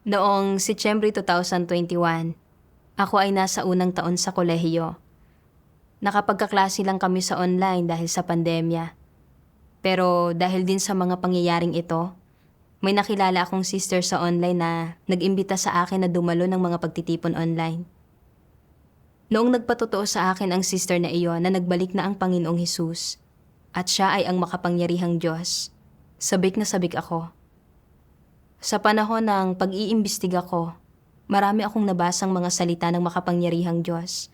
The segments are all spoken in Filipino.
Noong Setyembre 2021, ako ay nasa unang taon sa kolehiyo. Nakapagkaklase lang kami sa online dahil sa pandemya. Pero dahil din sa mga pangyayaring ito, may nakilala akong sister sa online na nag-imbita sa akin na dumalo ng mga pagtitipon online. Noong nagpatotoo sa akin ang sister na iyon na nagbalik na ang Panginoong Hesus at siya ay ang makapangyarihang Diyos, sabik na sabik ako. Sa panahon ng pag-iimbestiga ko, marami akong nabasang mga salita ng makapangyarihang Diyos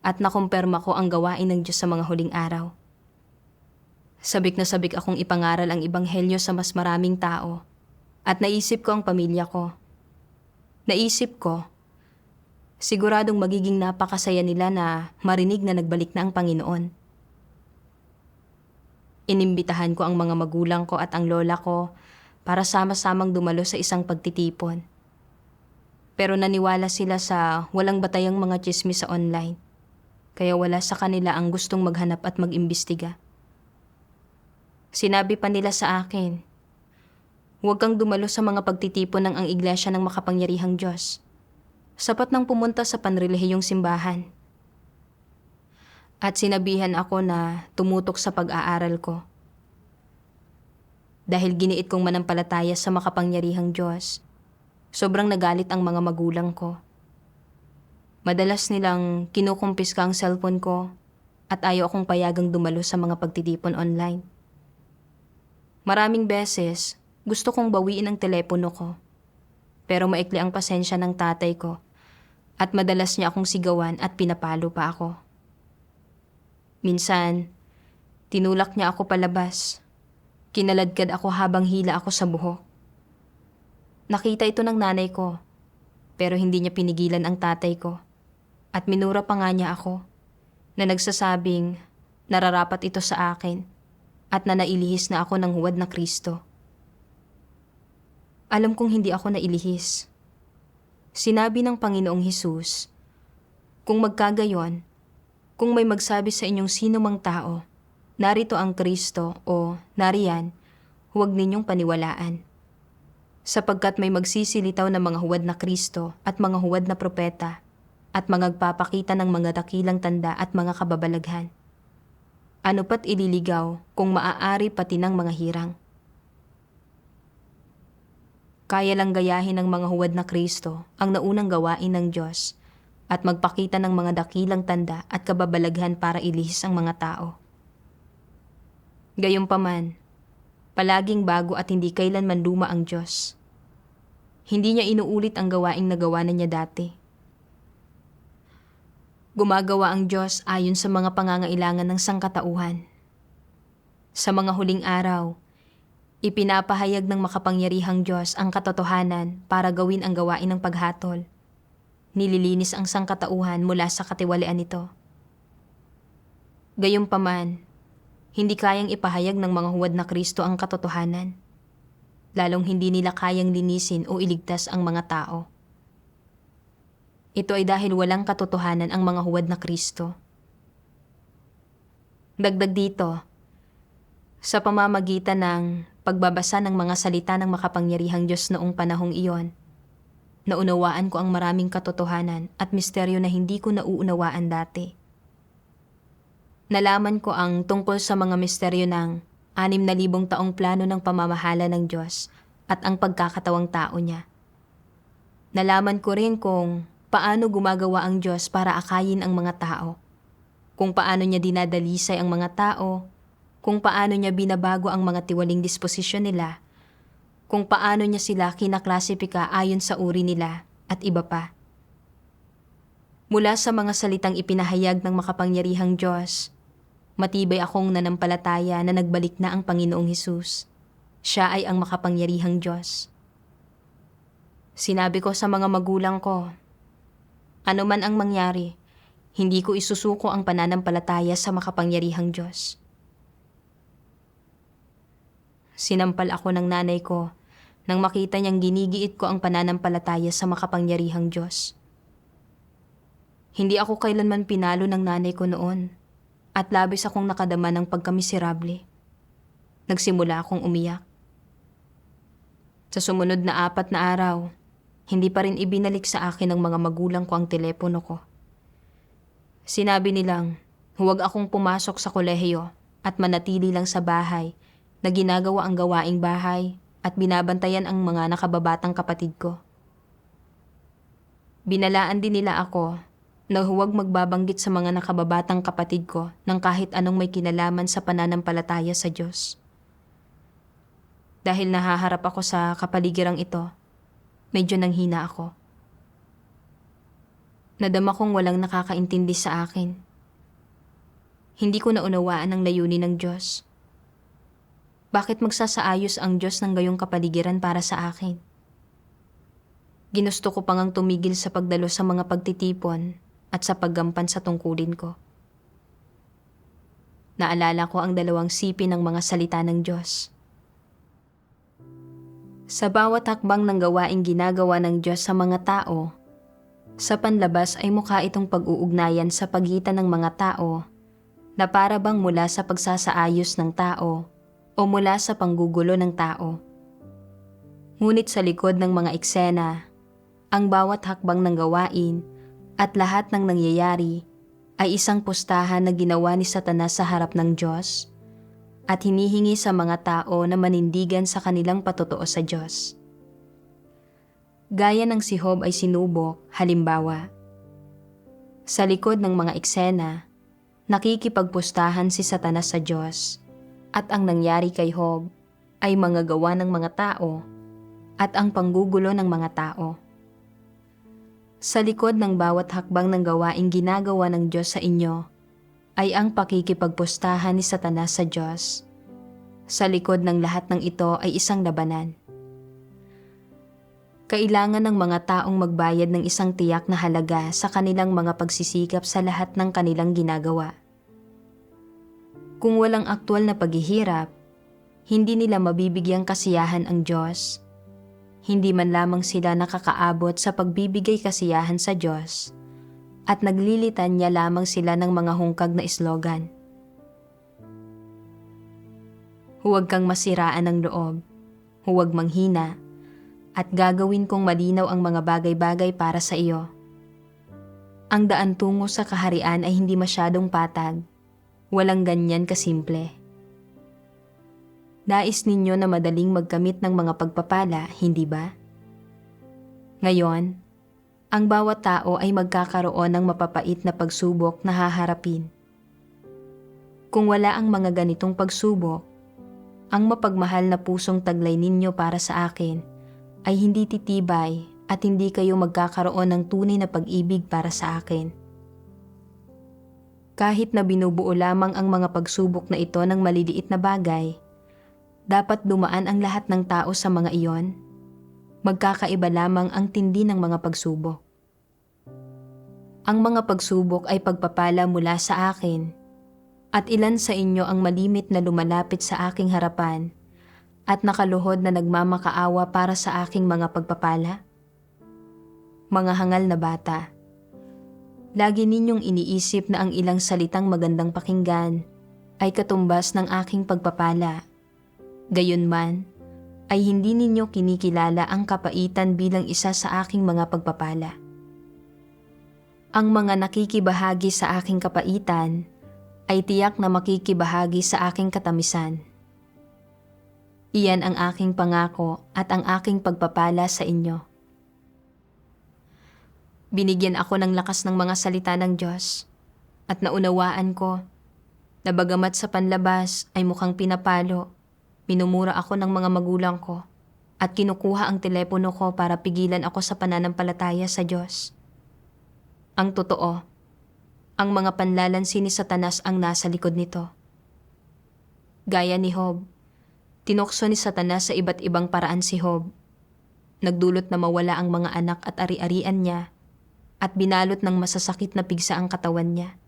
at nakumpirma ko ang gawain ng Diyos sa mga huling araw. Sabik na sabik akong ipangaral ang Ebanghelyo sa mas maraming tao at naisip ko ang pamilya ko. Naisip ko, siguradong magiging napakasaya nila na marinig na nagbalik na ang Panginoon. Inimbitahan ko ang mga magulang ko at ang lola ko para sama-samang dumalo sa isang pagtitipon. Pero naniwala sila sa walang batayang mga tsismis sa online, kaya wala sa kanila ang gustong maghanap at mag-imbestiga. Sinabi pa nila sa akin, huwag kang dumalo sa mga pagtitipon ng ang iglesia ng makapangyarihang Diyos. Sapat nang pumunta sa panrelihiyong simbahan. At sinabihan ako na tumutok sa pag-aaral ko. Dahil giniit kong manampalataya sa makapangyarihang Diyos, sobrang nagalit ang mga magulang ko. Madalas nilang kinukumpiska ang cellphone ko at ayaw akong payagang dumalo sa mga pagtitipon online. Maraming beses, gusto kong bawiin ang telepono ko. Pero maikli ang pasensya ng tatay ko at madalas niya akong sigawan at pinapalo pa ako. Minsan, tinulak niya ako palabas. Kinaladkad ako habang hila ako sa buhok. Nakita ito ng nanay ko, pero hindi niya pinigilan ang tatay ko. At minura pa nga niya ako, na nagsasabing nararapat ito sa akin at na nailihis na ako ng huwad na Kristo. Alam kong hindi ako nailihis. Sinabi ng Panginoong Hesus, kung magkagayon, kung may magsabi sa inyong sino mang tao, narito ang Kristo o nariyan, huwag ninyong paniwalaan. Sapagkat may magsisilitaw na mga huwad na Kristo at mga huwad na propeta at magpapakita ng mga dakilang tanda at mga kababalaghan. Ano pat ililigaw kung maaari pati ng mga hirang. Kaya lang gayahin ng mga huwad na Kristo ang naunang gawain ng Diyos at magpakita ng mga dakilang tanda at kababalaghan para ilihis ang mga tao. Gayunpaman, palaging bago at hindi kailanman luma ang Diyos. Hindi niya inuulit ang gawaing nagawa na niya dati. Gumagawa ang Diyos ayon sa mga pangangailangan ng sangkatauhan. Sa mga huling araw, ipinapahayag ng makapangyarihang Diyos ang katotohanan para gawin ang gawain ng paghatol. Nililinis ang sangkatauhan mula sa katiwalian nito. Gayunpaman, hindi kayang ipahayag ng mga huwad na Kristo ang katotohanan. Lalong hindi nila kayang linisin o iligtas ang mga tao. Ito ay dahil walang katotohanan ang mga huwad na Kristo. Dagdag dito, sa pamamagitan ng pagbabasa ng mga salita ng makapangyarihang Diyos noong panahong iyon, naunawaan ko ang maraming katotohanan at misteryo na hindi ko nauunawaan dati. Nalaman ko ang tungkol sa mga misteryo ng 6,000 taong plano ng pamamahala ng Diyos at ang pagkakatawang tao niya. Nalaman ko rin kung paano gumagawa ang Diyos para akayin ang mga tao, kung paano niya dinadalisay ang mga tao, kung paano niya binabago ang mga tiwaling disposisyon nila, kung paano niya sila kinaklasipika ayon sa uri nila, at iba pa. Mula sa mga salitang ipinahayag ng makapangyarihang Diyos, matibay akong nanampalataya na nagbalik na ang Panginoong Hesus. Siya ay ang makapangyarihang Diyos. Sinabi ko sa mga magulang ko, ano man ang mangyari, hindi ko isusuko ang pananampalataya sa makapangyarihang Diyos. Sinampal ako ng nanay ko nang makita niyang ginigiit ko ang pananampalataya sa makapangyarihang Diyos. Hindi ako kailanman pinalo ng nanay ko noon at labis akong nakadama ng pagkamiserable. Nagsimula akong umiyak. Sa sumunod na 4 na araw, hindi pa rin ibinalik sa akin ng mga magulang ko ang telepono ko. Sinabi nilang huwag akong pumasok sa kolehiyo at manatili lang sa bahay na ginagawa ang gawaing bahay at binabantayan ang mga nakababatang kapatid ko. Binalaan din nila ako na huwag magbabanggit sa mga nakababatang kapatid ko ng kahit anong may kinalaman sa pananampalataya sa Diyos. Dahil nahaharap ako sa kapaligirang ito, medyo nanghina ako. Nadama kong walang nakakaintindi sa akin. Hindi ko naunawaan ang layunin ng Diyos. Bakit magsasaayos ang Diyos ng gayong kapaligiran para sa akin? Ginusto ko pang ang tumigil sa pagdalo sa mga pagtitipon at sa paggampan sa tungkulin ko. Naalala ko ang 2 sipi ng mga salita ng Diyos. Sa bawat hakbang ng gawaing ginagawa ng Diyos sa mga tao, sa panlabas ay mukha itong pag-uugnayan sa pagitan ng mga tao na para bang mula sa pagsasaayos ng tao o mula sa panggugulo ng tao. Ngunit sa likod ng mga eksena, ang bawat hakbang ng gawain at lahat ng nangyayari ay isang pustahan na ginawa ni Satanas sa harap ng Diyos at hinihingi sa mga tao na manindigan sa kanilang patotoo sa Diyos. Gaya ng si Job ay sinubok, halimbawa. Sa likod ng mga eksena, nakikipagpustahan si Satanas sa Diyos at ang nangyari kay Job ay mga gawa ng mga tao at ang panggugulo ng mga tao. Sa likod ng bawat hakbang ng gawaing ginagawa ng Diyos sa inyo ay ang pakikipagpustahan ni Satanas sa Diyos. Sa likod ng lahat ng ito ay isang labanan. Kailangan ng mga taong magbayad ng isang tiyak na halaga sa kanilang mga pagsisikap sa lahat ng kanilang ginagawa. Kung walang aktwal na paghihirap, hindi nila mabibigyang kasiyahan ang Diyos. Hindi man lamang sila nakakaabot sa pagbibigay kasiyahan sa Diyos at naglilitan niya lamang sila ng mga hungkag na slogan. Huwag kang masiraan ng loob, huwag manghina, at gagawin kong malinaw ang mga bagay-bagay para sa iyo. Ang daan tungo sa kaharian ay hindi masyadong patag, walang ganyan kasimple. Nais ninyo na madaling magkamit ng mga pagpapala, hindi ba? Ngayon, ang bawat tao ay magkakaroon ng mapapait na pagsubok na haharapin. Kung wala ang mga ganitong pagsubok, ang mapagmahal na pusong taglay ninyo para sa akin ay hindi titibay at hindi kayo magkakaroon ng tunay na pag-ibig para sa akin. Kahit na binubuo lamang ang mga pagsubok na ito ng maliliit na bagay, dapat dumaan ang lahat ng tao sa mga iyon. Magkakaiba lamang ang tindi ng mga pagsubok. Ang mga pagsubok ay pagpapala mula sa akin, at ilan sa inyo ang malimit na lumalapit sa aking harapan at nakaluhod na nagmamakaawa para sa aking mga pagpapala? Mga hangal na bata, lagi ninyong iniisip na ang ilang salitang magandang pakinggan ay katumbas ng aking pagpapala. Gayunman, ay hindi ninyo kinikilala ang kapaitan bilang isa sa aking mga pagpapala. Ang mga nakikibahagi sa aking kapaitan ay tiyak na makikibahagi sa aking katamisan. Iyan ang aking pangako at ang aking pagpapala sa inyo. Binigyan ako ng lakas ng mga salita ng Diyos at naunawaan ko na bagamat sa panlabas ay mukhang pinapalo, minumura ako ng mga magulang ko at kinukuha ang telepono ko para pigilan ako sa pananampalataya sa Diyos. Ang totoo, ang mga panlalansi ni Satanas ang nasa likod nito. Gaya ni Job, tinukso ni Satanas sa iba't ibang paraan si Job. Nagdulot na mawala ang mga anak at ari-arian niya at binalot ng masasakit na pigsa ang katawan niya.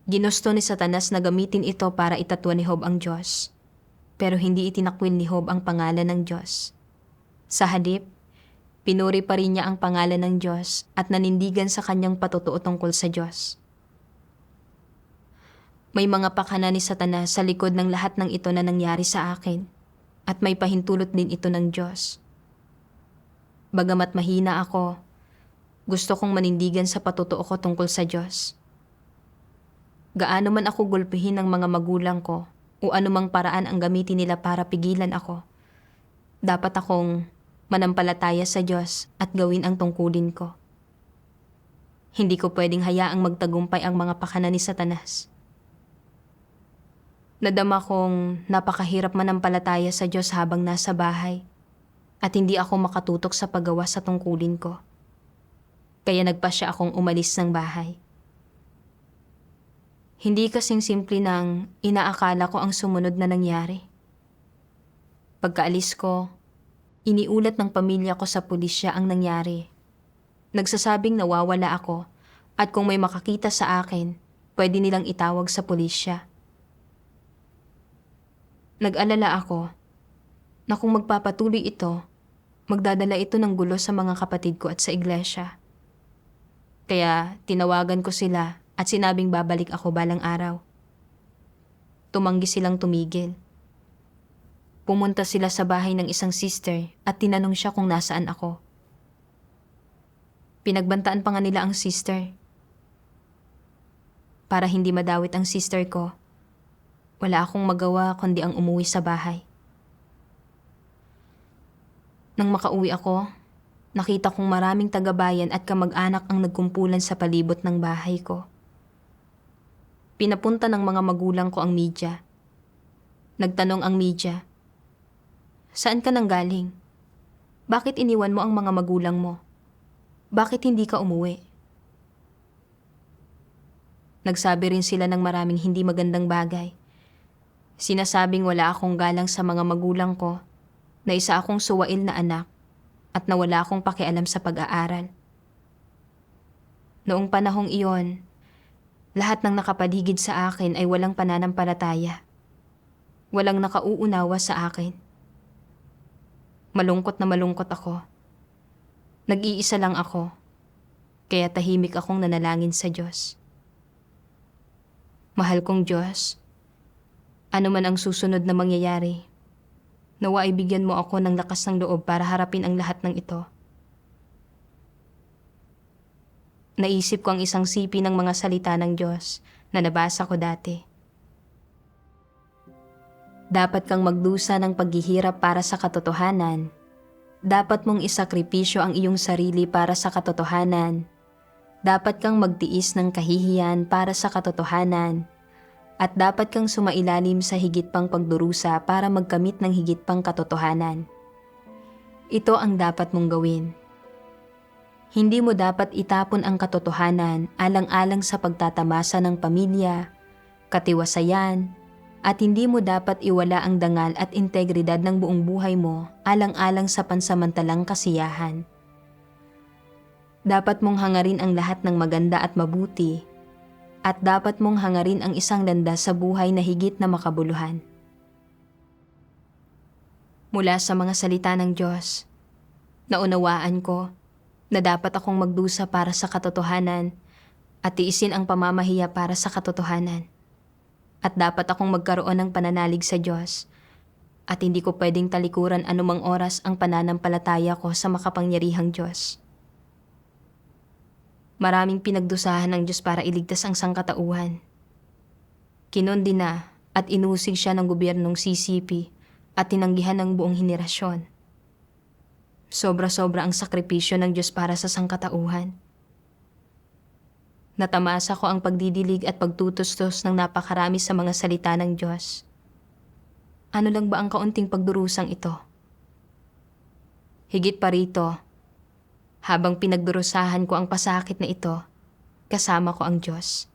Ginusto ni Satanas na gamitin ito para itatwa ni Job ang Diyos, pero hindi itinakwil ni Job ang pangalan ng Diyos. Sa halip, pinuri pa rin niya ang pangalan ng Diyos at nanindigan sa kanyang patotoo tungkol sa Diyos. May mga pakana ni Satanas sa likod ng lahat ng ito na nangyari sa akin at may pahintulot din ito ng Diyos. Bagamat mahina ako, gusto kong manindigan sa patutuo ko tungkol sa Diyos. Gaano man ako gulpihin ng mga magulang ko o anumang paraan ang gamitin nila para pigilan ako, dapat akong manampalataya sa Diyos at gawin ang tungkulin ko. Hindi ko pwedeng hayaang magtagumpay ang mga pakana ni Satanas. Nadama kong napakahirap manampalataya sa Diyos habang nasa bahay at hindi ako makatutok sa paggawa sa tungkulin ko. Kaya nagpasya akong umalis ng bahay. Hindi kasing simple nang inaakala ko ang sumunod na nangyari. Pagkaalis ko, iniulat ng pamilya ko sa pulisya ang nangyari. Nagsasabing nawawala ako at kung may makakita sa akin, pwede nilang itawag sa pulisya. Nag-alala ako na kung magpapatuloy ito, magdadala ito ng gulo sa mga kapatid ko at sa iglesia. Kaya tinawagan ko sila at sinabing babalik ako balang araw. Tumanggi silang tumigil. Pumunta sila sa bahay ng isang sister at tinanong siya kung nasaan ako. Pinagbantaan pa nga nila ang sister. Para hindi madawit ang sister ko, wala akong magawa kundi ang umuwi sa bahay. Nang makauwi ako, nakita kong maraming taga-bayan at kamag-anak ang nagkumpulan sa palibot ng bahay ko. Pinapunta ng mga magulang ko ang media. Nagtanong ang media, "Saan ka nanggaling? Bakit iniwan mo ang mga magulang mo? Bakit hindi ka umuwi?" Nagsabi rin sila ng maraming hindi magandang bagay. Sinasabing wala akong galang sa mga magulang ko, na isa akong suwail na anak, at na wala akong pakialam sa pag-aaral. Noong panahong iyon, lahat ng nakapaligid sa akin ay walang pananampalataya. Walang nakauunawa sa akin. Malungkot na malungkot ako. Nag-iisa lang ako, kaya tahimik akong nanalangin sa Diyos. Mahal kong Diyos, ano man ang susunod na mangyayari, nawa ay bigyan mo ako ng lakas ng loob para harapin ang lahat ng ito. Naisip ko ang isang sipi ng mga salita ng Diyos na nabasa ko dati. Dapat kang magdusa ng paghihirap para sa katotohanan. Dapat mong isakripisyo ang iyong sarili para sa katotohanan. Dapat kang magtiis ng kahihiyan para sa katotohanan. At dapat kang sumailalim sa higit pang pagdurusa para magkamit ng higit pang katotohanan. Ito ang dapat mong gawin. Hindi mo dapat itapon ang katotohanan alang-alang sa pagtatamasa ng pamilya, katiwasayan, at hindi mo dapat iwala ang dangal at integridad ng buong buhay mo alang-alang sa pansamantalang kasiyahan. Dapat mong hangarin ang lahat ng maganda at mabuti, at dapat mong hangarin ang isang landas sa buhay na higit na makabuluhan. Mula sa mga salita ng Diyos, naunawaan ko na dapat akong magdusa para sa katotohanan at tiisin ang pamamahiya para sa katotohanan. At dapat akong magkaroon ng pananalig sa Diyos at hindi ko pwedeng talikuran anumang oras ang pananampalataya ko sa makapangyarihang Diyos. Maraming pinagdusahan ng Diyos para iligtas ang sangkatauhan. Kinundi na at inusig siya ng gobyernong CCP at tinanggihan ng buong henerasyon. Sobra-sobra ang sakripisyo ng Diyos para sa sangkatauhan. Natamasa ko ang pagdidilig at pagtutustos ng napakarami sa mga salita ng Diyos. Ano lang ba ang kaunting pagdurusang ito? Higit pa rito, habang pinagdurusahan ko ang pasakit na ito, kasama ko ang Diyos.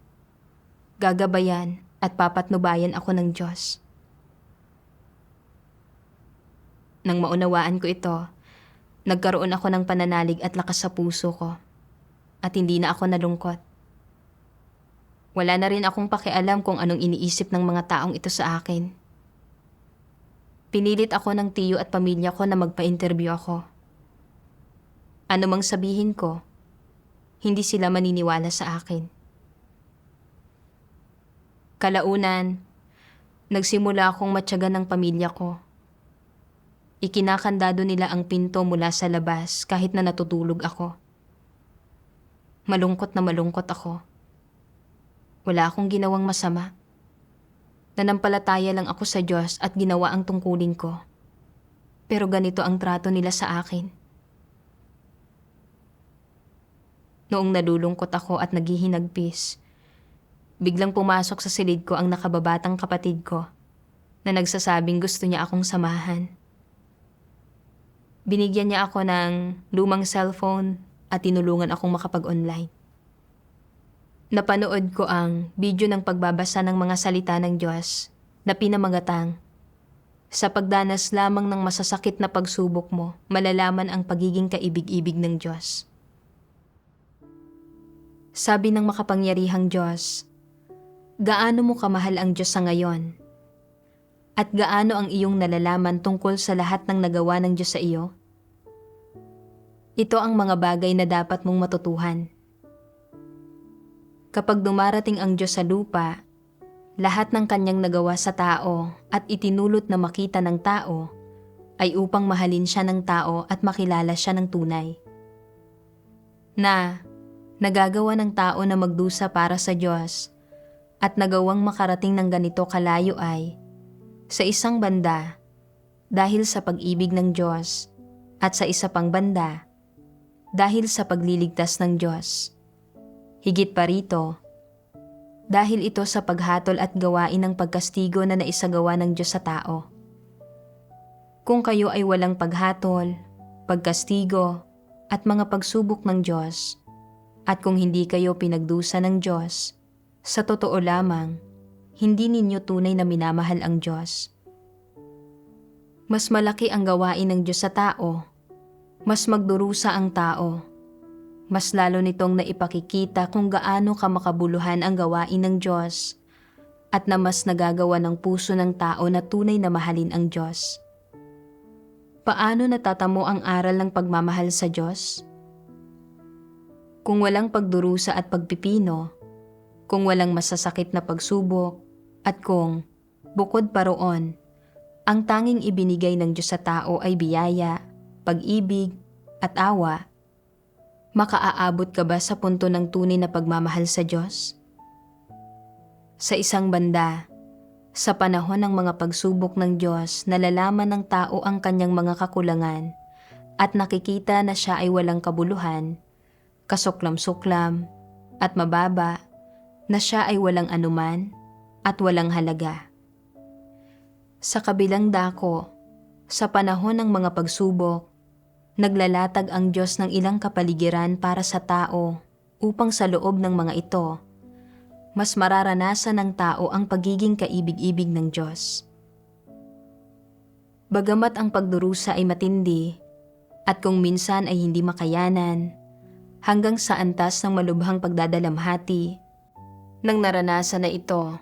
Gagabayan at papatnubayan ako ng Diyos. Nang maunawaan ko ito, nagkaroon ako ng pananalig at lakas sa puso ko, at hindi na ako nalungkot. Wala na rin akong pakialam kung anong iniisip ng mga taong ito sa akin. Pinilit ako ng tiyo at pamilya ko na magpa-interview ako. Ano mang sabihin ko, hindi sila maniniwala sa akin. Kalaunan, nagsimula akong matyagan ng pamilya ko. Ikinakandado nila ang pinto mula sa labas kahit na natutulog ako. Malungkot na malungkot ako. Wala akong ginawang masama. Nanampalataya lang ako sa Diyos at ginawa ang tungkulin ko. Pero ganito ang trato nila sa akin. Noong nalulungkot ako at naghihinagpis, biglang pumasok sa silid ko ang nakababatang kapatid ko na nagsasabing gusto niya akong samahan. Binigyan niya ako ng lumang cellphone at tinulungan akong makapag-online. Napanood ko ang video ng pagbabasa ng mga salita ng Diyos na pinamagatang, "Sa pagdanas lamang ng masasakit na pagsubok mo, malalaman ang pagiging kaibig-ibig ng Diyos." Sabi ng makapangyarihang Diyos, gaano mo kamahal ang Diyos sa ngayon? At gaano ang iyong nalalaman tungkol sa lahat ng nagawa ng Diyos sa iyo? Ito ang mga bagay na dapat mong matutuhan. Kapag dumarating ang Diyos sa lupa, lahat ng kanyang nagawa sa tao at itinulot na makita ng tao ay upang mahalin siya ng tao at makilala siya ng tunay. Na nagagawa ng tao na magdusa para sa Diyos at nagawang makarating ng ganito kalayo ay, sa isang banda, dahil sa pag-ibig ng Diyos, at sa isa pang banda, dahil sa pagliligtas ng Diyos. Higit pa rito, dahil ito sa paghatol at gawain ng pagkastigo na naisagawa ng Diyos sa tao. Kung kayo ay walang paghatol, pagkastigo, at mga pagsubok ng Diyos, at kung hindi kayo pinagdusa ng Diyos, sa totoo lamang, hindi ninyo tunay na minamahal ang Diyos. Mas malaki ang gawain ng Diyos sa tao, mas magdurusa ang tao, mas lalo nitong naipakikita kung gaano kamakabuluhan ang gawain ng Diyos at na mas nagagawa ng puso ng tao na tunay na mahalin ang Diyos. Paano natatamo ang aral ng pagmamahal sa Diyos? Kung walang pagdurusa at pagpipino, kung walang masasakit na pagsubok, at kung, bukod pa roon, ang tanging ibinigay ng Diyos sa tao ay biyaya, pag-ibig, at awa, makaaabot ka ba sa punto ng tunay na pagmamahal sa Diyos? Sa isang banda, sa panahon ng mga pagsubok ng Diyos, nalalaman ng tao ang kanyang mga kakulangan at nakikita na siya ay walang kabuluhan, kasuklam-suklam, at mababa, na siya ay walang anuman at walang halaga. Sa kabilang dako, sa panahon ng mga pagsubok, naglalatag ang Diyos ng ilang kapaligiran para sa tao upang sa loob ng mga ito, mas mararanasan ng tao ang pagiging kaibig-ibig ng Diyos. Bagamat ang pagdurusa ay matindi at kung minsan ay hindi makayanan, hanggang sa antas ng malubhang pagdadalamhati, nang naranasan na ito,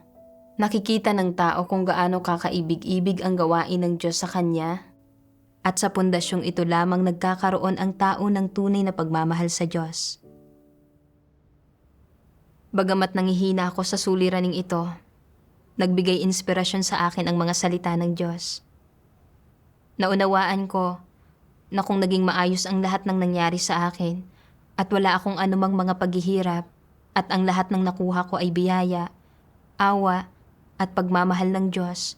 nakikita ng tao kung gaano kakaibig-ibig ang gawain ng Diyos sa kanya at sa pundasyong ito lamang nagkakaroon ang tao ng tunay na pagmamahal sa Diyos. Bagamat nangihina ako sa suliraning ito, nagbigay inspirasyon sa akin ang mga salita ng Diyos. Naunawaan ko na kung naging maayos ang lahat ng nangyari sa akin at wala akong anumang mga paghihirap at ang lahat ng nakuha ko ay biyaya, awa, at pagmamahal ng Diyos,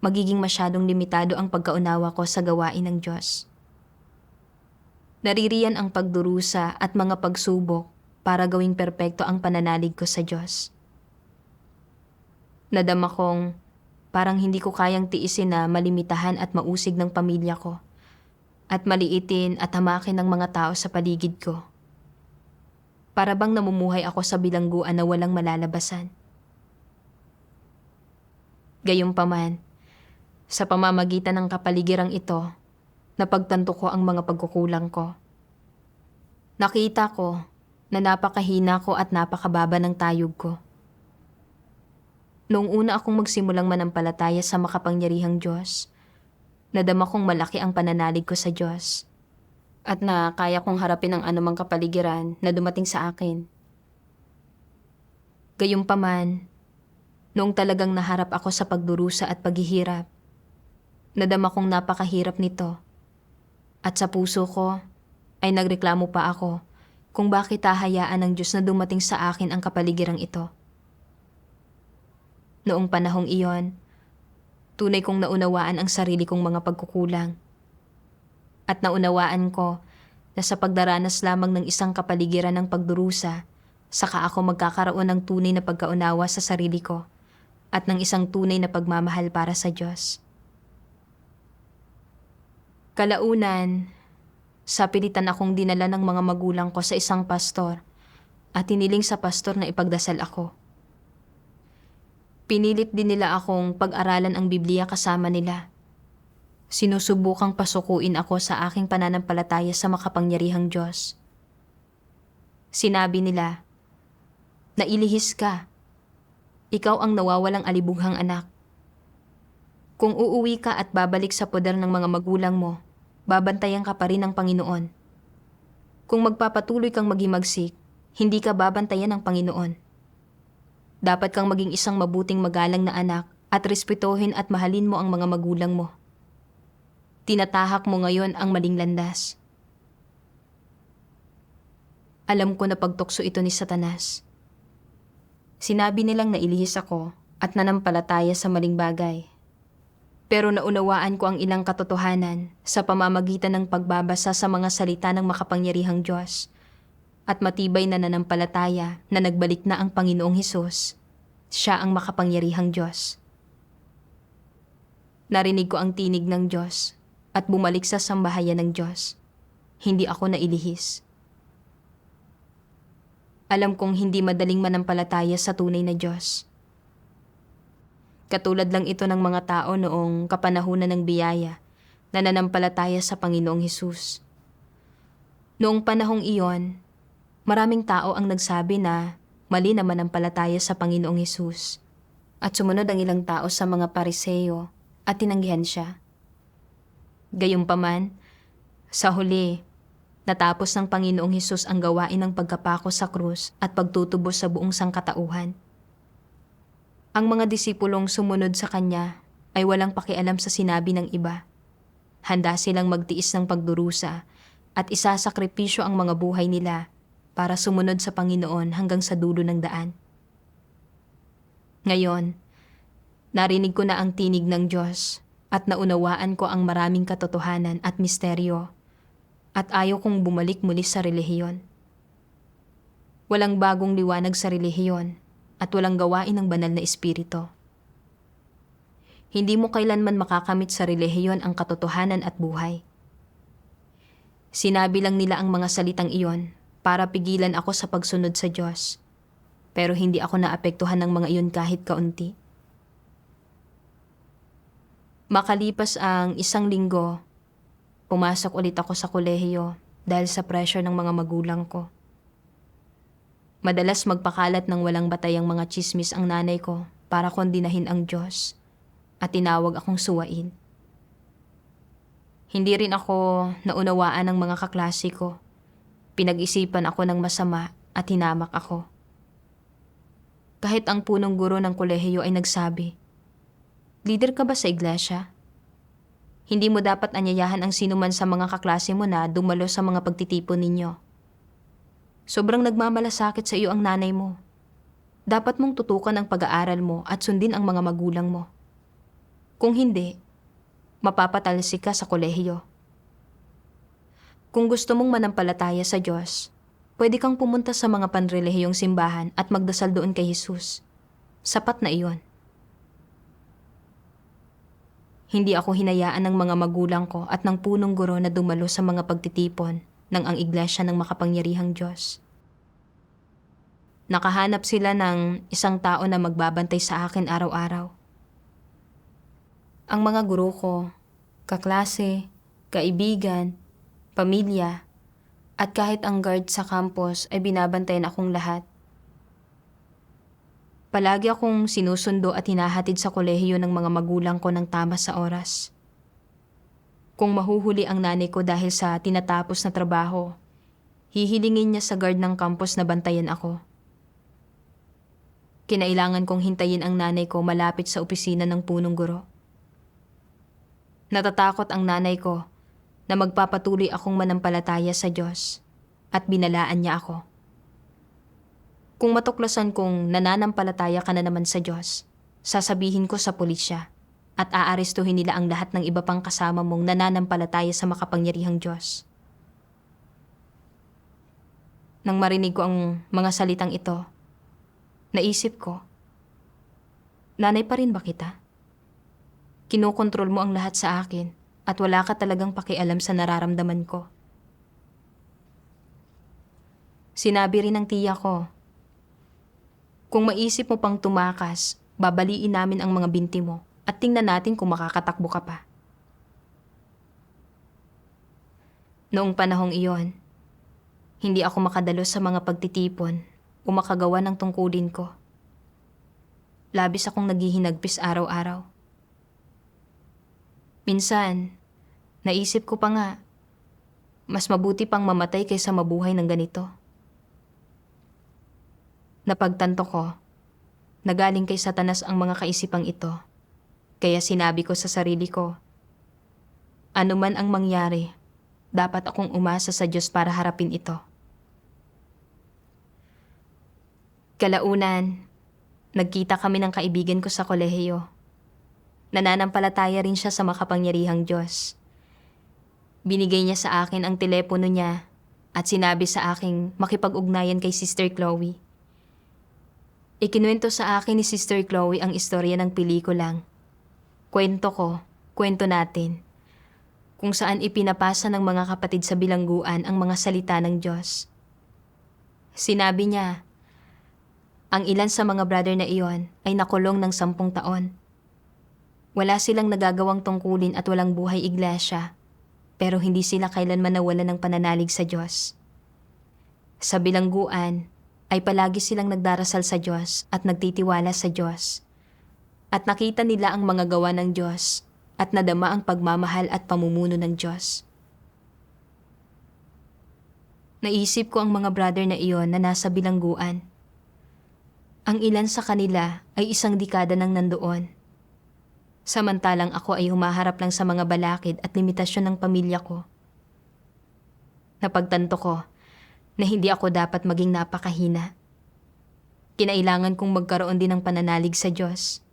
magiging masyadong limitado ang pagkaunawa ko sa gawain ng Diyos. Naririyan ang pagdurusa at mga pagsubok para gawing perpekto ang pananalig ko sa Diyos. Nadama kong parang hindi ko kayang tiisin na malimitahan at mausig ng pamilya ko at maliitin at hamakin ng mga tao sa paligid ko. Para bang namumuhay ako sa bilangguan na walang malalabasan. Gayunpaman, sa pamamagitan ng kapaligirang ito, napagtanto ko ang mga pagkukulang ko. Nakita ko na napakahina ko at napakababa ng tayog ko. Noong una akong magsimulang manampalataya sa makapangyarihang Diyos, nadama kong malaki ang pananalig ko sa Diyos at na kaya kong harapin ang anumang kapaligiran na dumating sa akin. Gayunpaman, noong talagang naharap ako sa pagdurusa at paghihirap, Nadama kong napakahirap nito. At sa puso ko ay nagreklamo pa ako kung bakit hahayaan ng Diyos na dumating sa akin ang kapaligirang ito. Noong panahong iyon, tunay kong naunawaan ang sarili kong mga pagkukulang. At naunawaan ko na sa pagdaranas lamang ng isang kapaligiran ng pagdurusa, saka ako magkakaroon ng tunay na pagkaunawa sa sarili ko at ng isang tunay na pagmamahal para sa Diyos. Kalaunan, sapilitan akong dinala ng mga magulang ko sa isang pastor at hiniling sa pastor na ipagdasal ako. Pinilit din nila akong pag-aralan ang Biblia kasama nila. Sinusubukang pasukuin ako sa aking pananampalataya sa makapangyarihang Diyos. Sinabi nila, "Nailihis ka. Ikaw ang nawawalang alibughang anak. Kung uuwi ka at babalik sa poder ng mga magulang mo, babantayan ka pa rin ng Panginoon. Kung magpapatuloy kang maghimagsik, hindi ka babantayan ng Panginoon. Dapat kang maging isang mabuting magalang na anak at respetuhin at mahalin mo ang mga magulang mo. Tinatahak mo ngayon ang maling landas." Alam ko na pagtukso ito ni Satanas. Sinabi nilang nailihis ako at nanampalataya sa maling bagay. Pero naunawaan ko ang ilang katotohanan sa pamamagitan ng pagbabasa sa mga salita ng makapangyarihang Diyos at matibay na nanampalataya na nagbalik na ang Panginoong Hesus. Siya ang makapangyarihang Diyos. Narinig ko ang tinig ng Diyos at bumalik sa sambahayan ng Diyos. Hindi ako nailihis. Alam kong hindi madaling manampalataya sa tunay na Diyos. Katulad lang ito ng mga tao noong kapanahunan ng biyaya na nanampalataya sa Panginoong Hesus. Noong panahong iyon, maraming tao ang nagsabi na mali na manampalataya sa Panginoong Hesus at sumunod ang ilang tao sa mga Pariseo at tinanggihan siya. Gayunpaman, sa huli, natapos ng Panginoong Hesus ang gawain ng pagkapako sa krus at pagtutubos sa buong sangkatauhan. Ang mga disipulong sumunod sa kanya ay walang pakialam sa sinabi ng iba. Handa silang magtiis ng pagdurusa at isasakripisyo ang mga buhay nila para sumunod sa Panginoon hanggang sa dulo ng daan. Ngayon, narinig ko na ang tinig ng Diyos at naunawaan ko ang maraming katotohanan at misteryo at ayaw kong bumalik muli sa relihiyon. Walang bagong liwanag sa relihiyon at walang gawain ng banal na espiritu. Hindi mo kailanman makakamit sa relihiyon ang katotohanan at buhay. Sinabi lang nila ang mga salitang iyon para pigilan ako sa pagsunod sa Diyos, pero hindi ako naapektuhan ng mga iyon kahit kaunti. Makalipas ang 1 linggo, pumasok ulit ako sa kolehiyo dahil sa pressure ng mga magulang ko. Madalas magpakalat ng walang batayang mga tsismis ang nanay ko para kondinahin ang Diyos at tinawag akong suwain. Hindi rin ako naunawaan ng mga kaklase ko. Pinag-isipan ako ng masama at hinamak ako. Kahit ang punong guro ng kolehiyo ay nagsabi, "Leader ka ba sa iglesia? Hindi mo dapat anyayahan ang sinuman sa mga kaklase mo na dumalo sa mga pagtitipon ninyo. Sobrang nagmamalasakit sa iyo ang nanay mo. Dapat mong tutukan ang pag-aaral mo at sundin ang mga magulang mo. Kung hindi, mapapatalsik ka sa kolehiyo. Kung gusto mong manampalataya sa Diyos, pwede kang pumunta sa mga panrelihiyong simbahan at magdasal doon kay Hesus. Sapat na iyon." Hindi ako hinayaan ng mga magulang ko at ng punong guro na dumalo sa mga pagtitipon ng ang iglesia ng makapangyarihang Diyos. Nakahanap sila ng isang tao na magbabantay sa akin araw-araw. Ang mga guro ko, kaklase, kaibigan, pamilya, at kahit ang guard sa campus ay binabantayan akong lahat. Palagi akong sinusundo at hinahatid sa kolehiyo ng mga magulang ko ng tama sa oras. Kung mahuhuli ang nanay ko dahil sa tinatapos na trabaho, hihilingin niya sa guard ng campus na bantayan ako. Kinailangan kong hintayin ang nanay ko malapit sa opisina ng punong guro. Natatakot ang nanay ko na magpapatuloy akong manampalataya sa Diyos at binalaan niya ako. Kung matuklasan kong nananampalataya ka na naman sa Diyos, sasabihin ko sa pulisya at aarestuhin nila ang lahat ng iba pang kasama mong nananampalataya sa makapangyarihang Diyos. Nang marinig ko ang mga salitang ito, naisip ko, nanay pa rin ba kita? Kinokontrol mo ang lahat sa akin at wala ka talagang pakialam sa nararamdaman ko. Sinabi rin ng tiya ko, kung maisip mo pang tumakas, babaliin namin ang mga binti mo at tingnan natin kung makakatakbo ka pa. Noong panahong iyon, hindi ako makadalo sa mga pagtitipon o makagawa ng tungkulin ko. Labis akong naghihinagpis araw-araw. Minsan, naisip ko pa nga, mas mabuti pang mamatay kaysa mabuhay ng ganito. Napagtanto ko, nagaling kay Satanas ang mga kaisipang ito, kaya sinabi ko sa sarili ko, ano man ang mangyari, dapat akong umasa sa Diyos para harapin ito. Kalaunan, nagkita kami ng kaibigan ko sa kolehiyo. Nananampalataya rin siya sa makapangyarihang Diyos. Binigay niya sa akin ang telepono niya at sinabi sa aking makipag-ugnayan kay Sister Chloe. Ikinuwento sa akin ni Sister Chloe ang istorya ng pelikulang Kwento Ko, Kwento Natin, kung saan ipinapasa ng mga kapatid sa bilangguan ang mga salita ng Diyos. Sinabi niya, ang ilan sa mga brother na iyon ay nakulong ng 10 taon. Wala silang nagagawang tungkulin at walang buhay iglesia, pero hindi sila kailanman nawalan ng pananalig sa Diyos. Sa bilangguan ay palagi silang nagdarasal sa Diyos at nagtitiwala sa Diyos. At nakita nila ang mga gawa ng Diyos at nadama ang pagmamahal at pamumuno ng Diyos. Naisip ko ang mga brother na iyon na nasa bilangguan. Ang ilan sa kanila ay 1 dekada nang nandoon. Samantalang ako ay humaharap lang sa mga balakid at limitasyon ng pamilya ko. Napagtanto ko na hindi ako dapat maging napakahina. Kinailangan kong magkaroon din ng pananalig sa Diyos.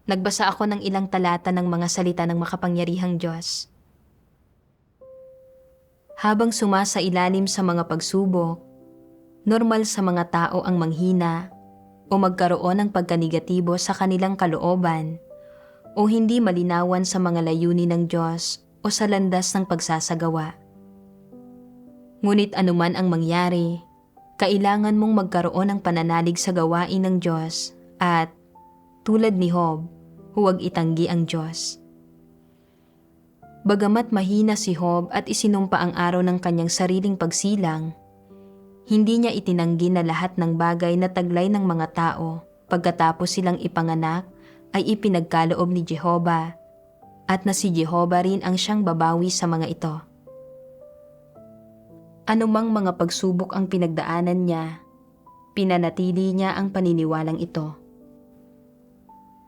Nagbasa ako ng ilang talata ng mga salita ng makapangyarihang Diyos. Habang sumasailalim sa mga pagsubok, normal sa mga tao ang manghina o magkaroon ng pagkanegatibo sa kanilang kalooban o hindi malinawan sa mga layunin ng Diyos o sa landas ng pagsasagawa. Ngunit anuman ang mangyari, kailangan mong magkaroon ng pananalig sa gawain ng Diyos at, tulad ni Job, huwag itanggi ang Diyos. Bagamat mahina si Job at isinumpa ang araw ng kanyang sariling pagsilang, hindi niya itinanggi na lahat ng bagay na taglay ng mga tao pagkatapos silang ipanganak ay ipinagkaloob ni Jehovah at na si Jehovah rin ang siyang babawi sa mga ito. Anumang mga pagsubok ang pinagdaanan niya, pinanatili niya ang paniniwalang ito.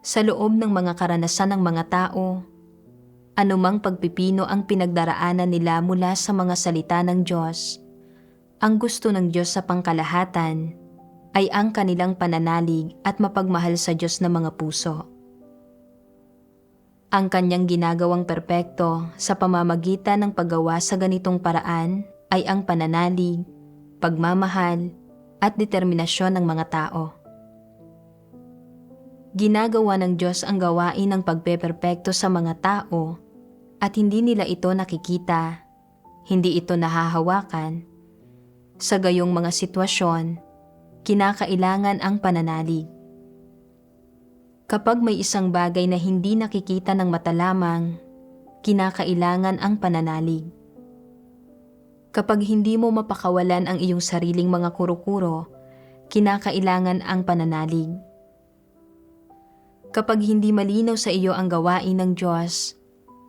Sa loob ng mga karanasan ng mga tao, anumang pagpipino ang pinagdaraanan nila mula sa mga salita ng Diyos, ang gusto ng Diyos sa pangkalahatan ay ang kanilang pananalig at mapagmahal sa Diyos na mga puso. Ang kanyang ginagawang perpekto sa pamamagitan ng paggawa sa ganitong paraan ay ang pananalig, pagmamahal, at determinasyon ng mga tao. Ginagawa ng Diyos ang gawain ng pagpeperpekto sa mga tao at hindi nila ito nakikita, hindi ito nahahawakan. Sa gayong mga sitwasyon, kinakailangan ang pananalig. Kapag may isang bagay na hindi nakikita ng mata lamang, kinakailangan ang pananalig. Kapag hindi mo mapakawalan ang iyong sariling mga kuro-kuro, kinakailangan ang pananalig. Kapag hindi malinaw sa iyo ang gawain ng Diyos,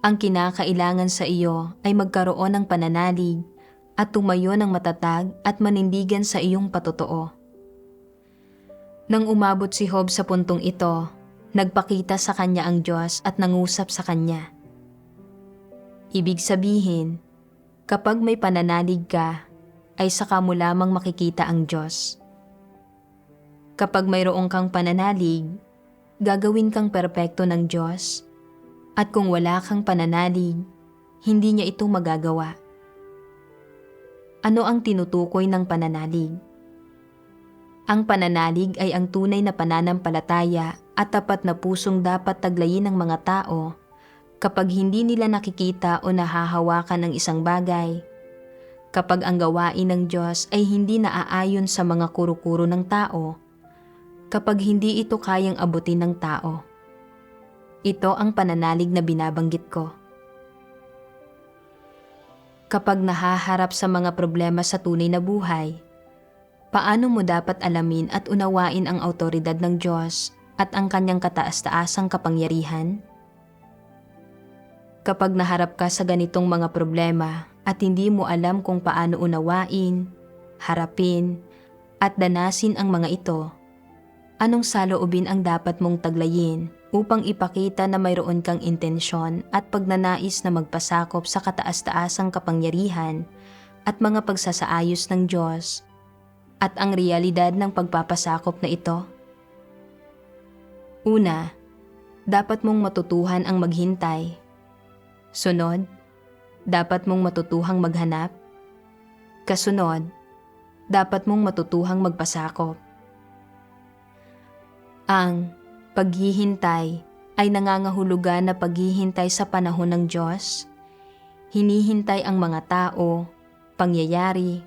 ang kinakailangan sa iyo ay magkaroon ng pananalig at tumayo ng matatag at manindigan sa iyong patotoo. Nang umabot si Job sa puntong ito, Nagpakita sa kanya ang Diyos at nangusap sa kanya. Ibig sabihin, kapag may pananalig ka, ay saka mo lamang makikita ang Diyos. Kapag mayroong kang pananalig, gagawin kang perpekto ng Diyos, at kung wala kang pananalig, hindi niya ito magagawa. Ano ang tinutukoy ng pananalig? Ang pananalig ay ang tunay na pananampalataya at tapat na pusong dapat taglayin ng mga tao kapag hindi nila nakikita o nahahawakan ang isang bagay, kapag ang gawain ng Diyos ay hindi naaayon sa mga kuro-kuro ng tao, kapag hindi ito kayang abutin ng tao. Ito ang pananalig na binabanggit ko. Kapag nahaharap sa mga problema sa tunay na buhay, paano mo dapat alamin at unawain ang awtoridad ng Diyos at ang kanyang kataas-taasang kapangyarihan? Kapag naharap ka sa ganitong mga problema at hindi mo alam kung paano unawain, harapin, at danasin ang mga ito, anong saloobin ang dapat mong taglayin upang ipakita na mayroon kang intensyon at pagnanais na magpasakop sa kataas-taasang kapangyarihan at mga pagsasaayos ng Diyos at ang realidad ng pagpapasakop na ito? Una, dapat mong matutuhan ang maghintay. Sunod, dapat mong matutuhang maghanap. Kasunod, dapat mong matutuhang magpasakop. Ang paghihintay ay nangangahulugan na paghihintay sa panahon ng Diyos. Hinihintay ang mga tao, pangyayari,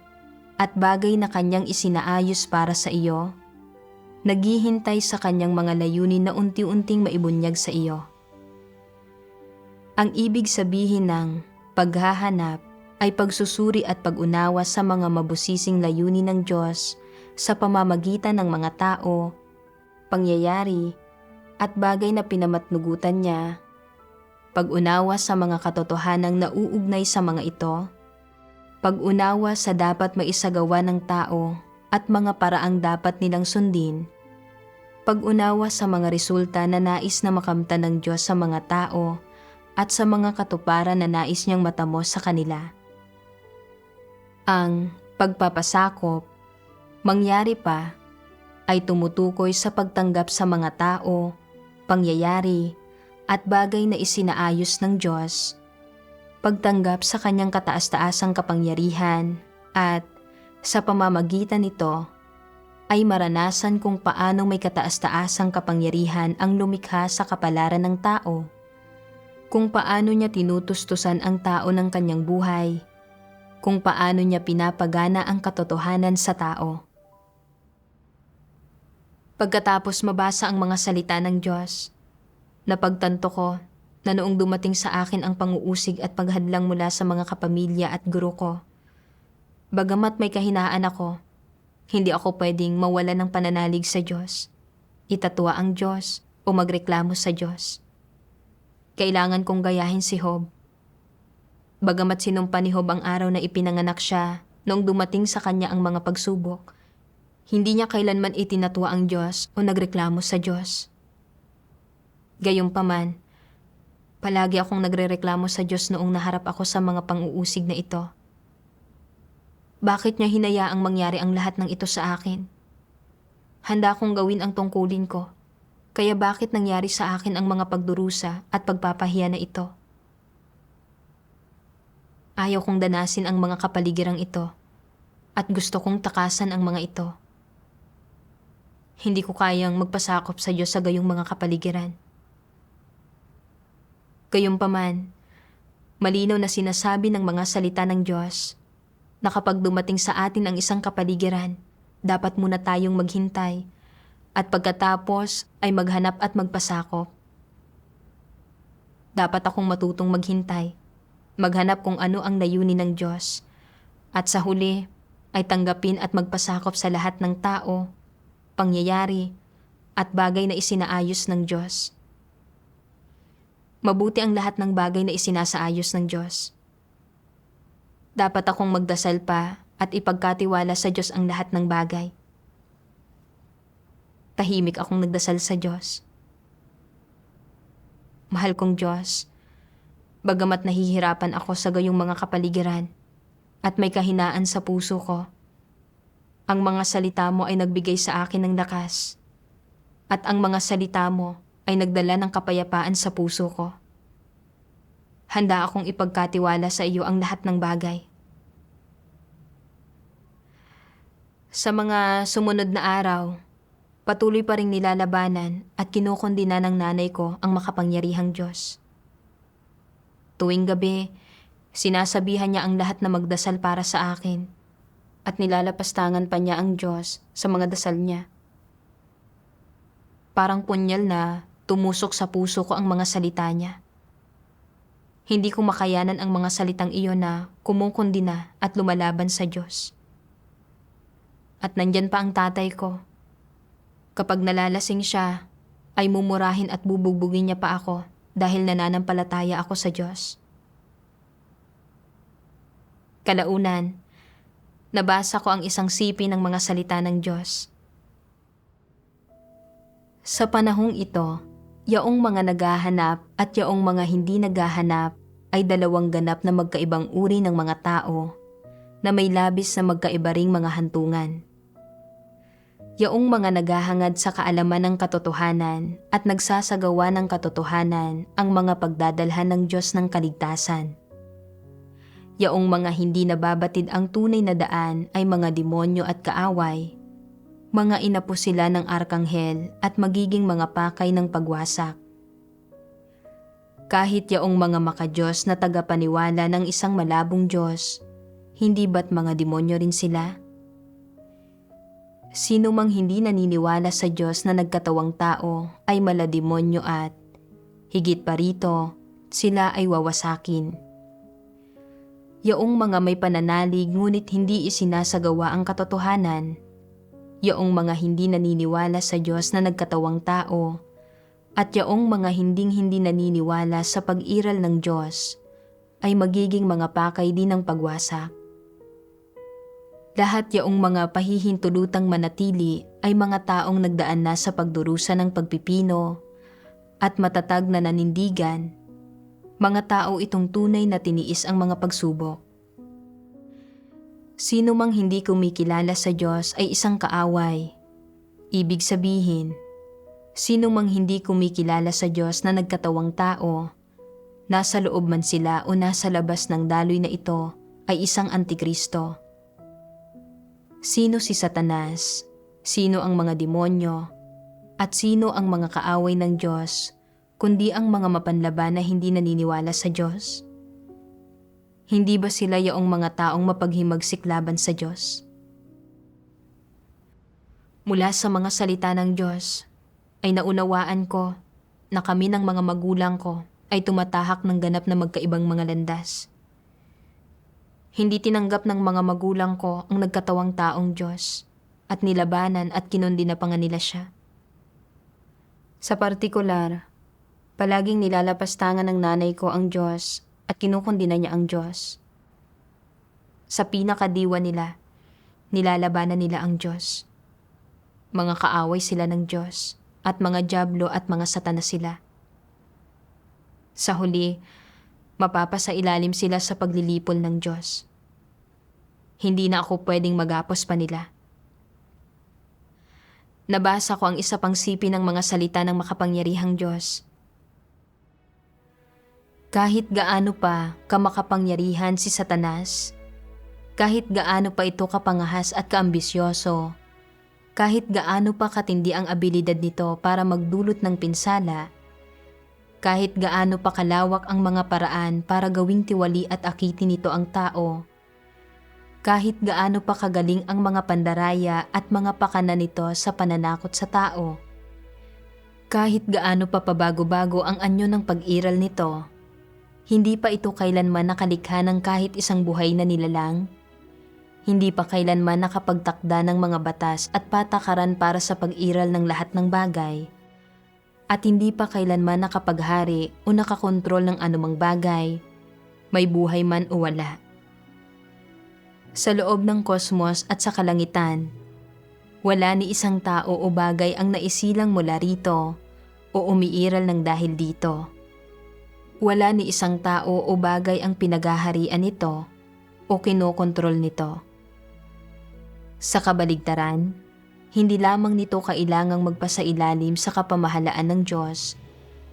at bagay na kanyang isinaayos para sa iyo. Naghihintay sa kanyang mga layunin na unti-unting maibunyag sa iyo. Ang ibig sabihin ng paghahanap ay pagsusuri at pag-unawa sa mga mabusising layunin ng Diyos sa pamamagitan ng mga tao, pangyayari, at bagay na pinamatnugutan niya. Pag-unawa sa mga katotohanang nauugnay sa mga ito. Pag-unawa sa dapat maisagawa ng tao at mga paraang dapat nilang sundin. Pag-unawa sa mga resulta na nais na makamtan ng Diyos sa mga tao at sa mga katuparan na nais niyang matamo sa kanila. Ang pagpapasakop, mangyari pa, ay tumutukoy sa pagtanggap sa mga tao, pangyayari, at bagay na isinaayos ng Diyos, pagtanggap sa kanyang kataas-taasang kapangyarihan, at sa pamamagitan nito, ay maranasan kung paano may kataas-taasang kapangyarihan ang lumikha sa kapalaran ng tao, kung paano niya tinutustusan ang tao ng kanyang buhay, kung paano niya pinapagana ang katotohanan sa tao. Pagkatapos mabasa ang mga salita ng Diyos, napagtanto ko na noong dumating sa akin ang panguusig at paghadlang mula sa mga kapamilya at guro ko, bagamat may kahinaan ako, hindi ako pwedeng mawala ng pananalig sa Diyos, itatwa ang Diyos o magreklamo sa Diyos. Kailangan kong gayahin si Job. Bagamat sinumpa ni Job ang araw na ipinanganak siya noong dumating sa kanya ang mga pagsubok, hindi niya kailanman itinatwa ang Diyos o nagreklamo sa Diyos. Gayunpaman, palagi akong nagrereklamo sa Diyos noong naharap ako sa mga pang-uusig na ito. Bakit niya hinayaang mangyari ang lahat ng ito sa akin? Handa akong gawin ang tungkulin ko, kaya bakit nangyari sa akin ang mga pagdurusa at pagpapahiya na ito? Ayaw kong danasin ang mga kapaligirang ito at gusto kong takasan ang mga ito. Hindi ko kayang magpasakop sa Diyos sa gayong mga kapaligiran. Gayunpaman, malinaw na sinasabi ng mga salita ng Diyos na kapag dumating sa atin ang isang kapaligiran, dapat muna tayong maghintay at pagkatapos ay maghanap at magpasakop. Dapat akong matutong maghintay, maghanap kung ano ang layunin ng Diyos, at sa huli ay tanggapin at magpasakop sa lahat ng tao, pangyayari, at bagay na isinaayos ng Diyos. Mabuti ang lahat ng bagay na isinasaayos ng Diyos. Dapat akong magdasal pa at ipagkatiwala sa Diyos ang lahat ng bagay. Tahimik akong nagdasal sa Diyos. mahal kong Diyos, bagamat nahihirapan ako sa gayong mga kapaligiran at may kahinaan sa puso ko, ang mga salita mo ay nagbigay sa akin ng lakas at ang mga salita mo ay nagdala ng kapayapaan sa puso ko. Handa akong ipagkatiwala sa iyo ang lahat ng bagay. Sa mga sumunod na araw, patuloy pa ring nilalabanan at kinukondina ng nanay ko ang makapangyarihang Diyos. Tuwing gabi, sinasabihan niya ang lahat na magdasal para sa akin at nilalapastangan pa niya ang Diyos sa mga dasal niya. Parang punyal na tumusok sa puso ko ang mga salita niya. Hindi ko makayanan ang mga salitang iyon na kumukondina at lumalaban sa Diyos. At nandyan pa ang tatay ko. Kapag nalalasing siya, ay mumurahin at bubugbugin niya pa ako dahil nananampalataya ako sa Diyos. Kalaunan, nabasa ko ang isang sipi ng mga salita ng Diyos. Sa panahong ito, yaong mga naghahanap at yaong mga hindi naghahanap ay dalawang ganap na magkaibang uri ng mga tao na may labis na magkaiba ring mga hantungan. Yaong mga naghahangad sa kaalaman ng katotohanan at nagsasagawa ng katotohanan ang mga pagdadalhan ng Diyos ng kaligtasan. Yaong mga hindi nababatid ang tunay na daan ay mga demonyo at kaaway. Mga inapo sila ng arkanghel at magiging mga pakay ng pagwasak. Kahit yaong mga makadiyos na tagapaniwala ng isang malabong Diyos, hindi ba't mga demonyo rin sila? Sino mang hindi naniniwala sa Diyos na nagkatawang tao ay malademonyo at, higit pa rito, sila ay wawasakin. Yaong mga may pananalig ngunit hindi isinasagawa ang katotohanan, yaong mga hindi naniniwala sa Diyos na nagkatawang tao, at yaong mga hindi naniniwala sa pag-iral ng Diyos ay magiging mga pakay din ng pagwasak. Lahat yaong mga pahihintulutang manatili ay mga taong nagdaan na sa pagdurusa ng pagpipino at matatag na nanindigan, mga tao itong tunay na tiniis ang mga pagsubok. Sino mang hindi kumikilala sa Diyos ay isang kaaway. Ibig sabihin, sino mang hindi kumikilala sa Diyos na nagkatawang tao, nasa loob man sila o nasa labas ng daloy na ito ay isang antikristo. Sino si Satanas, sino ang mga demonyo, at sino ang mga kaaway ng Diyos, kundi ang mga mapanlaban na hindi naniniwala sa Diyos? Hindi ba sila yaong mga taong mapaghimagsik laban sa Diyos? Mula sa mga salita ng Diyos, ay naunawaan ko na kami ng mga magulang ko ay tumatahak ng ganap na magkaibang mga landas. Hindi tinanggap ng mga magulang ko ang nagkatawang taong Diyos at nilabanan at kinundina pa nga nila siya. Sa partikular, palaging nilalapastangan ng nanay ko ang Diyos at kinukundina niya ang Diyos. Sa pinakadiwa nila, nilalabanan nila ang Diyos. Mga kaaway sila ng Diyos at mga dyablo at mga satanas sila. Sa huli, mapapasailalim sila sa paglilipol ng Diyos. Hindi na ako pwedeng magapos pa nila. Nabasa ko ang isa pang sipi ng mga salita ng makapangyarihang Diyos. Kahit gaano pa kamakapangyarihan si Satanas, kahit gaano pa ito kapangahas at kaambisyoso, kahit gaano pa katindi ang abilidad nito para magdulot ng pinsala, kahit gaano pa kalawak ang mga paraan para gawing tiwali at akitin nito ang tao, kahit gaano pa kagaling ang mga pandaraya at mga pakana nito sa pananakot sa tao, kahit gaano pa pabago-bago ang anyo ng pag-iral nito, hindi pa ito kailanman nakalikha ng kahit isang buhay na nilalang. Hindi pa kailanman nakapagtakda ng mga batas at patakaran para sa pag-iral ng lahat ng bagay. At hindi pa kailanman nakapaghari o nakakontrol ng anumang bagay, may buhay man o wala. Sa loob ng kosmos at sa kalangitan, wala ni isang tao o bagay ang naisilang mula rito o umiiral ng dahil dito. Wala ni isang tao o bagay ang pinaghaharian nito o kinokontrol nito. Sa kabaligtaran, hindi lamang nito kailangang magpasailalim sa kapamahalaan ng Diyos,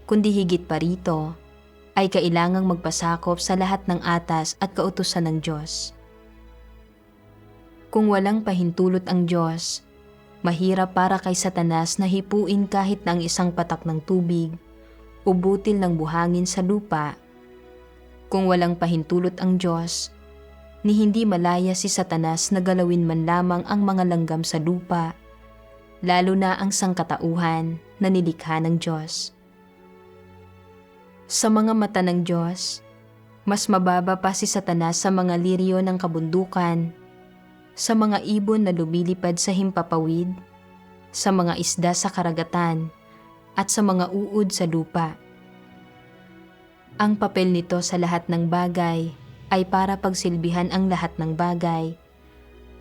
kundi higit pa rito ay kailangang magpasakop sa lahat ng atas at kautusan ng Diyos. Kung walang pahintulot ang Diyos, mahirap para kay Satanas na hipuin kahit na ang isang patak ng tubig o butil ng buhangin sa lupa. Kung walang pahintulot ang Diyos, ni hindi malaya si Satanas na galawin man lamang ang mga langgam sa lupa, lalo na ang sangkatauhan na nilikha ng Diyos. Sa mga mata ng Diyos, mas mababa pa si Satanas sa mga liryo ng kabundukan, sa mga ibon na lumilipad sa himpapawid, sa mga isda sa karagatan, at sa mga uod sa lupa. Ang papel nito sa lahat ng bagay ay para pagsilbihan ang lahat ng bagay,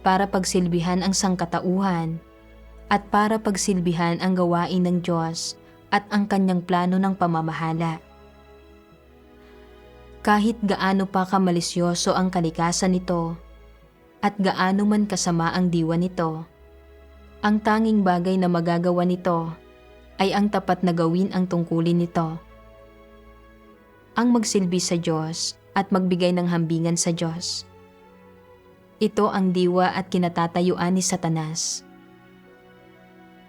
para pagsilbihan ang sangkatauhan, at para pagsilbihan ang gawain ng Diyos at ang kanyang plano ng pamamahala. Kahit gaano pa kamalisyoso ang kalikasan nito, at gaano man kasama ang diwa nito, ang tanging bagay na magagawa nito ay ang tapat na gawin ang tungkulin nito. Ang magsilbi sa Diyos at magbigay ng hambingan sa Diyos. Ito ang diwa at kinatatayuan ni Satanas.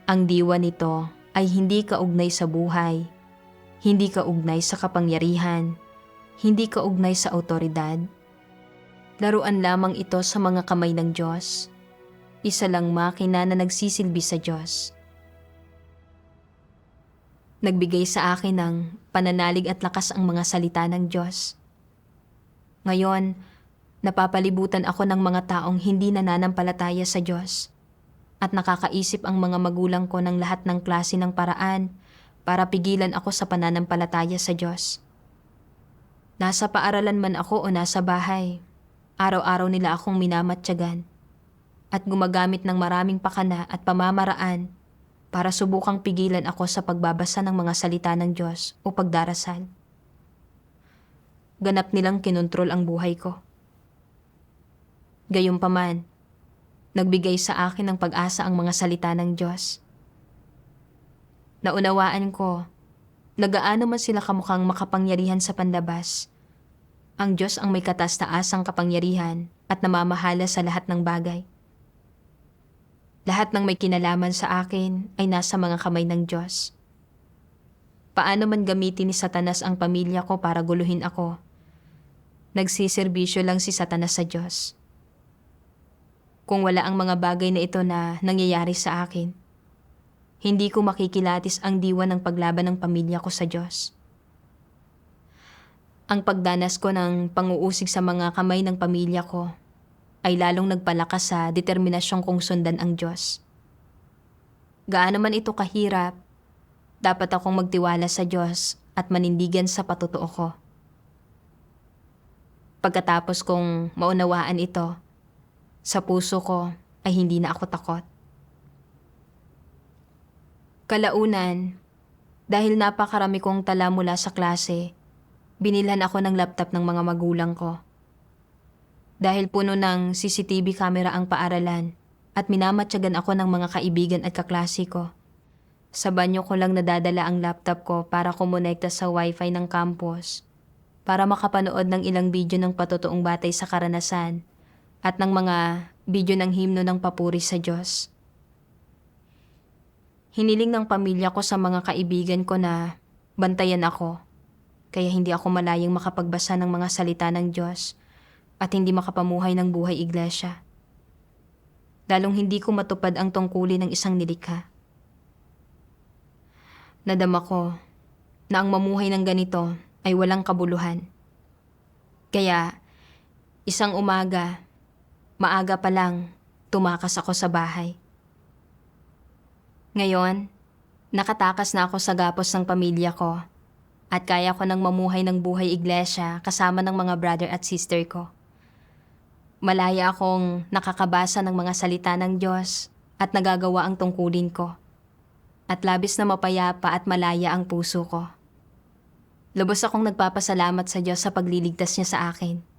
Ang diwa nito ay hindi kaugnay sa buhay, hindi kaugnay sa kapangyarihan, hindi kaugnay sa awtoridad. Laruan lamang ito sa mga kamay ng Diyos. Isa lang makina na nagsisilbi sa Diyos. Nagbigay sa akin ng pananalig at lakas ang mga salita ng Diyos. Ngayon, napapalibutan ako ng mga taong hindi nananampalataya sa Diyos at nakakaisip ang mga magulang ko ng lahat ng klase ng paraan para pigilan ako sa pananampalataya sa Diyos. Nasa paaralan man ako o nasa bahay, araw-araw nila akong minamatyagan at gumagamit ng maraming pakana at pamamaraan para subukang pigilan ako sa pagbabasa ng mga salita ng Diyos o pagdarasal. Ganap nilang kinontrol ang buhay ko. Gayunpaman, nagbigay sa akin ng pag-asa ang mga salita ng Diyos. Naunawaan ko, nagaano man sila kamukhang makapangyarihan sa panlabas, ang Diyos ang may kataas-taasang kapangyarihan at namamahala sa lahat ng bagay. Lahat ng may kinalaman sa akin ay nasa mga kamay ng Diyos. Paano man gamitin ni Satanas ang pamilya ko para guluhin ako, nagsiserbisyo lang si Satanas sa Diyos. Kung wala ang mga bagay na ito na nangyayari sa akin, hindi ko makikilatis ang diwa ng paglaban ng pamilya ko sa Diyos. Ang pagdanas ko ng panguusig sa mga kamay ng pamilya ko ay lalong nagpalakas sa determinasyong kong sundan ang Diyos. Gaano man ito kahirap, dapat akong magtiwala sa Diyos at manindigan sa patutuo ko. Pagkatapos kong maunawaan ito, sa puso ko ay hindi na ako takot. Kalaunan, dahil napakarami kong tala mula sa klase, binilhan ako ng laptop ng mga magulang ko. Dahil puno ng CCTV camera ang paaralan at minamatyagan ako ng mga kaibigan at kaklase ko. Sa banyo ko lang nadadala ang laptop ko para kumonekta sa wifi ng campus para makapanood ng ilang video ng patotoong batay sa karanasan at ng mga video ng himno ng papuri sa Diyos. Hiniling ng pamilya ko sa mga kaibigan ko na bantayan ako, kaya hindi ako malayang makapagbasa ng mga salita ng Diyos at hindi makapamuhay ng buhay iglesia. Lalong hindi ko matupad ang tungkulin ng isang nilikha. Nadama ko na ang mamuhay ng ganito ay walang kabuluhan. Kaya, isang umaga, maaga pa lang, tumakas ako sa bahay. Ngayon, nakatakas na ako sa gapos ng pamilya ko at kaya ko nang mamuhay ng buhay iglesia kasama ng mga brother at sister ko. Malaya akong nakakabasa ng mga salita ng Diyos at nagagawa ang tungkulin ko. At labis na mapayapa at malaya ang puso ko. Lubos akong nagpapasalamat sa Diyos sa pagliligtas niya sa akin.